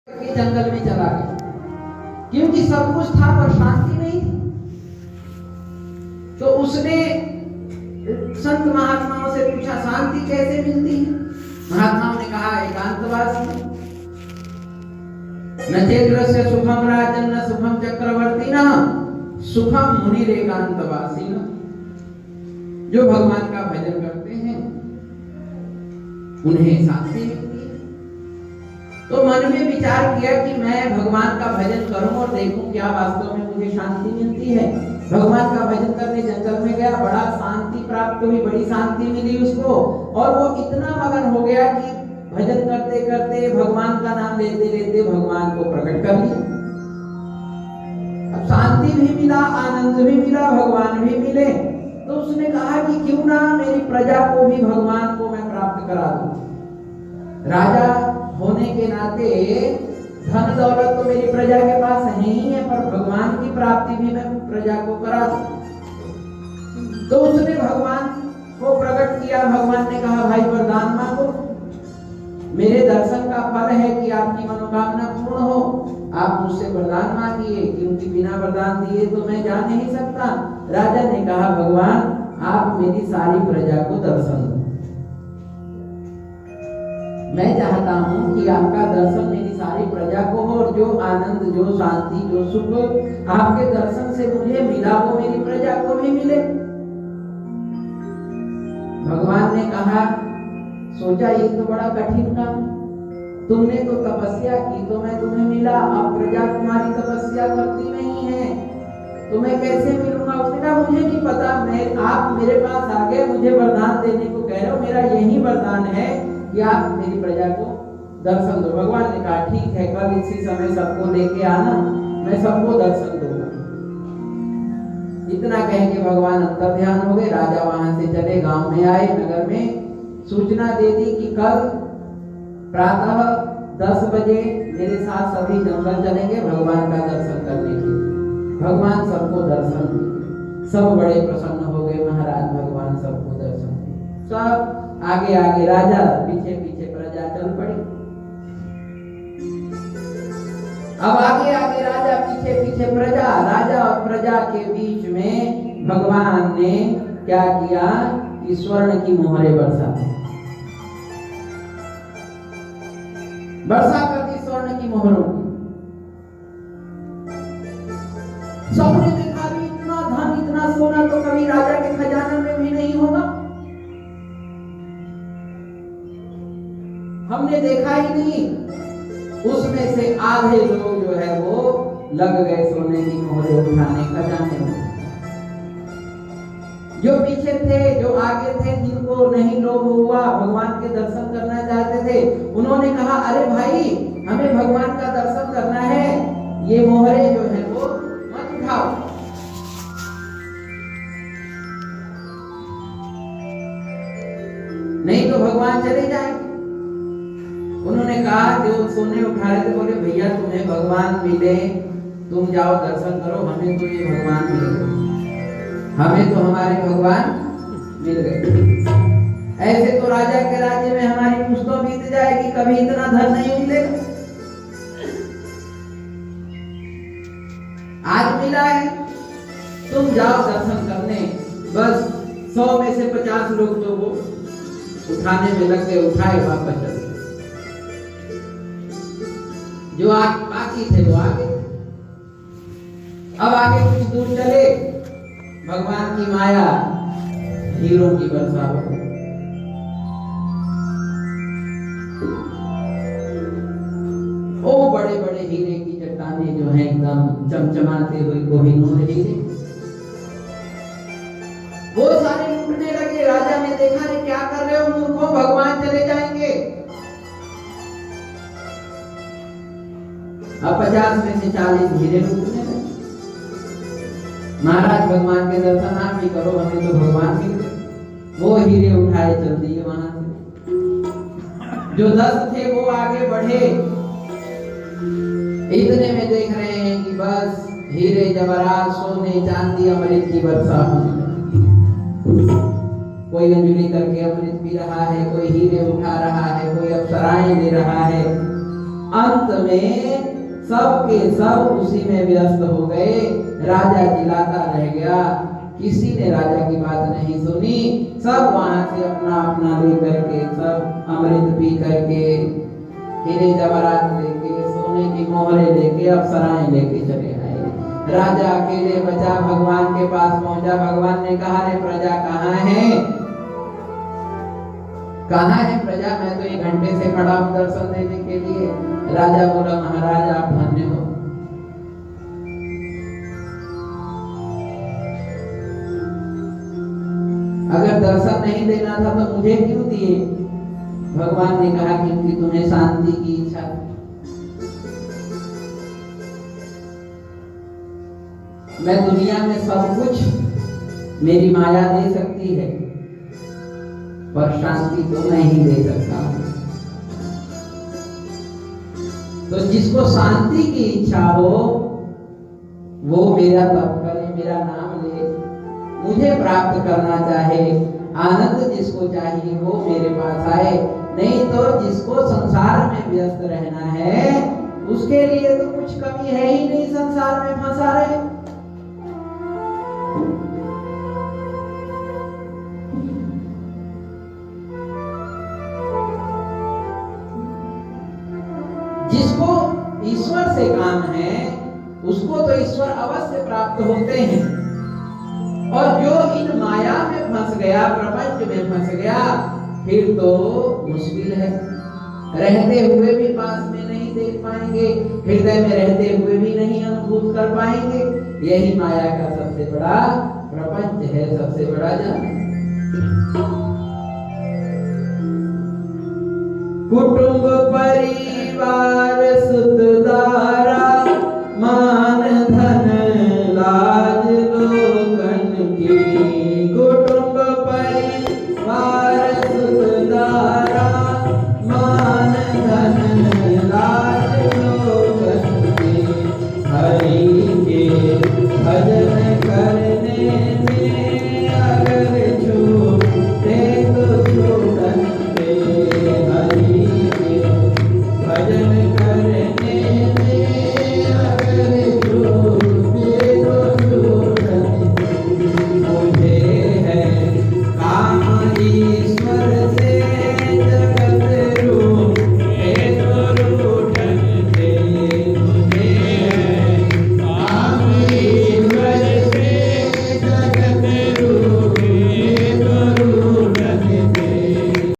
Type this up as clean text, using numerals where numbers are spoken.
के जंगल में चला गया, क्योंकि सब कुछ था पर शांति नहीं थी। तो उसने संत महात्माओं से पूछा, शांति कैसे मिलती है? महात्माओं ने कहा, एकांतवासी। न चेद्रस्य सुखम राजन न सुखम चक्रवर्ती न सुखम मुनिर एकांतवासी न। जो भगवान का भजन करते हैं उन्हें शांति मिलती है। तो मन में विचार किया कि मैं भगवान का भजन करूं और देखूं क्या वास्तव में मुझे शांति मिलती है। भगवान का भजन करने जंगल में गया, बड़ा शांति प्राप्त हुई, बड़ी शांति मिली उसको, और वो इतना मगन हो गया कि भजन करते करते भगवान का नाम लेते लेते भगवान को प्रकट कर लिया। अब शांति भी मिला, आनंद भी मिला, भगवान भी मिले। तो उसने कहा कि क्यों ना मेरी प्रजा को भी भगवान को मैं प्राप्त करा दूं। राजा होने के नाते धन दौलत तो मेरी प्रजा के पास है ही है, पर भगवान की प्राप्ति भी मैं प्रजा को करा दूं। तो उसने भगवान को प्रकट किया। भगवान ने कहा, भाई वरदान मांगो, मेरे दर्शन का फल है कि आपकी मनोकामना पूर्ण हो। आप मुझसे वरदान मांगिए, क्योंकि बिना वरदान दिए तो मैं जा नहीं सकता। राजा ने कहा, भगवान आप मेरी सारी प्रजा को दर्शन दो। मैं चाहता हूं कि आपका दर्शन मेरी सारी प्रजा को हो, और जो आनंद, जो शांति, जो सुख आपके दर्शन से मुझे मिला वो मेरी प्रजा को भी मिले। भगवान ने कहा, सोचा ये तो बड़ा कठिन काम है, तुमने तो तपस्या की तो मैं तुम्हें मिला, अब प्रजा तुम्हारी तपस्या करती नहीं है तो मैं कैसे मिलूंगा? उसने कहा, मुझे नहीं पता, आप मेरे पास आ गए, मुझे वरदान देने को कह रहे हो, मेरा यही वरदान है कि आप मेरी प्रजा को दर्शन दो। भगवान ने कहा, ठीक है, कल इसी समय सबको लेके आना, मैं सबको दर्शन दूंगा। इतना कह के भगवान अंतर ध्यान हो गए। राजा वहां से चले, गांव में आए, नगर में सूचना दे दी कि कल प्रातः 10 बजे मेरे साथ सभी जंगल चलेंगे भगवान का दर्शन करने के लिए। भगवान सबको दर्शन दिए, सब बड़े प्रसन्न हो गए। महाराज भगवान सबको दर्शन दिए, सब आगे आगे, राजा पीछे पीछे, प्रजा चल पड़ी। अब आगे आगे राजा, पीछे पीछे प्रजा, राजा और प्रजा के बीच में भगवान ने क्या किया कि स्वर्ण की मोहरें बरसा कर दी, स्वर्ण की मोहरों की। सबने देखा भी इतना धन, इतना सोना तो कभी राजा के खजाना में भी नहीं होगा, हमने देखा ही नहीं। उसमें से आधे लोग जो है वो लग गए सोने की मोहरें उठाने, खजाने में। जो पीछे थे, जो आगे थे, जिनको नहीं लोभ हुआ, भगवान के दर्शन करना चाहते थे, उन्होंने कहा, अरे भाई हमें भगवान का दर्शन करना है, ये मोहरें जो है वो मत उठाओ। नहीं तो भगवान चले जाएंगे। उन्होंने कहा, जो सोने उठा रहे थे, बोले भैया तुम्हें भगवान मिले, तुम जाओ दर्शन करो, हमें तो ये भगवान मिल गए, हमें तो हमारे भगवान मिल गए। ऐसे तो राजा के राज्य में हमारी पुश्तों बीत जाएगी, कभी इतना धन नहीं मिलेगा। आज मिला है, तुम जाओ दर्शन करने। बस 100 में से 50 लोग तो वो उठाने में लग गए, उठाए, वापस चले। जो बाकी थे वो आगे। अब आगे कुछ दूर चले, भगवान की माया, हीरों की वर्षा हो। ओ बड़े बड़े हीरे की चट्टानें जो हैं एकदम चमचमाते हुए कोहिनूर हीरे, वो सारे लूटने लगे। राजा ने देखा, रे क्या कर रहे हो मूर्खों, भगवान चले जाएंगे। अब 50 में से 40 हीरे लूटने लगे। महाराज भगवान के दर्शन आप भी करो, हमें तो भगवान मिल गए। वो हीरे उठाए चल दिए वहां से। जो 10 थे वो आगे बढ़े, इतने में देख रहे हैं कि बस हीरे जवाहरात, सोने चांदी, अमृत की वर्षा होने लगी। कोई अंजलि करके अमृत पी रहा है, कोई हीरे उठा रहा है, कोई अप्सराएं ले रहा है। अंत में सब के सब उसी में व्यस्त हो गए। राजा जिलाता रह गया, किसी ने राजा की बात नहीं सुनी। सब वहां से अपना अपना लेकर के, सब अमृत पी करके, हीरे जवाहरात लेके, सोने की मोहरे लेके, अप्सराएं लेके चले आए। राजा अकेले बचा, भगवान के पास पहुंचा। भगवान ने कहा, रे प्रजा कहाँ है, कहाँ है प्रजा? मैं तो 1 घंटे से खड़ा हूं दर्शन देने के लिए। राजा बोला, महाराज आप धन्य हो, अगर दर्शन नहीं देना था तो मुझे क्यों दिए? भगवान ने कहा, क्योंकि तुम्हें शांति की इच्छा थी। मैं दुनिया में सब कुछ मेरी माया दे सकती है, पर शांति तो मैं ही दे सकता हूं। तो जिसको शांति की इच्छा हो वो मेरा तप करे, मेरा नाम ले, मुझे प्राप्त करना चाहे, आनंद जिसको चाहिए वो मेरे पास आए। नहीं तो जिसको संसार में व्यस्त रहना है उसके लिए तो कुछ कमी है ही नहीं, संसार में फंसा रहे। जिसको ईश्वर से काम है उसको तो ईश्वर अवश्य प्राप्त होते हैं, और जो इन माया में फंस गया, प्रपंच में फंस गया, फिर तो मुश्किल है। रहते हुए भी पास में नहीं देख पाएंगे, हृदय में रहते हुए भी नहीं अनुभूत कर पाएंगे। यही माया का सबसे बड़ा प्रपंच है, सबसे बड़ा जाल। कुटुंब परिवार सुख